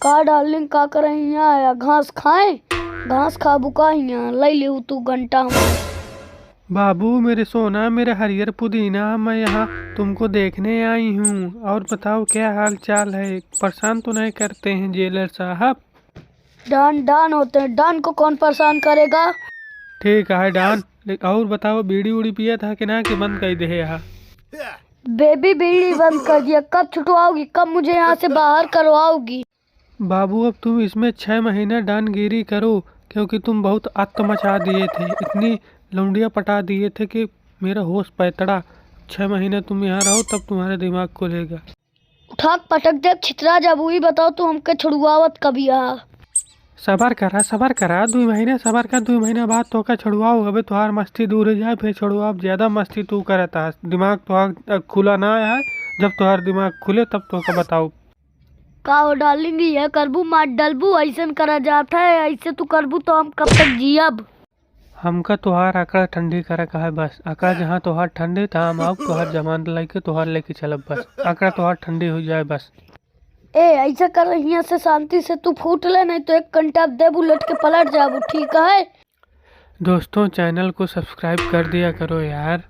का डार्लिंग का करे यहाँ आया घास खाए घास खा बुका यहाँ लै ले तू घंटा में। बाबू मेरे सोना मेरे हरियर पुदीना, मैं यहाँ तुमको देखने आई हूँ। और बताओ क्या हाल चाल है? परेशान तो नहीं करते हैं जेलर साहब? डॉन डॉन होते हैं, डॉन को कौन परेशान करेगा। ठीक है डॉन। और बताओ बीड़ी उड़ी पिया था कि ना, कि बंद कर दे यहाँ? बेबी बीड़ी बंद कर दिया। कब छुटवाओगी, कब मुझे यहाँ से बाहर करवाओगी? बाबू अब तुम इसमें 6 महीने डानगिरी करो, क्योंकि तुम बहुत आत्म मचा दिए थे, इतनी लौंडिया पटा दिए थे कि मेरा होश पैतड़ा। 6 महीने तुम यहाँ रहो तब तुम्हारा दिमाग खुलेगा। उठा पटक दे छितरा। जब वही बताओ तू हमके छुड़वावत कभी यहाँ। सबर करा 2 महीने सबर कर, 2 महीने बाद तो का छुड़वाओ। अबे तुहार मस्ती दूर हो जाए फिर छुड़वाओ। ज्यादा मस्ती तू करता, दिमाग तुहार खुला ना है। जब तुहार दिमाग खुले तब तो का बताओ। का हो डार्लिंग, ये करबू मार डलबू ऐसन करा जाता है। ऐसे तू करबू तो हम कब तक जियब। हमका तुहार आकड़ा ठंडी करे का है बस। आकड़ा जहाँ तुहार ठंडी था हम अब तुहार जमान लेके तुहार लेके चलब बस। आकड़ा तुहार ठंडी हो जाए बस। ए ऐसा कर, यहाँ से शांति से तू फूट ले, नहीं तो एक घंटा दे बुलेट के पलट जाबू। ठीक है दोस्तों, चैनल को सब्सक्राइब कर दिया करो यार।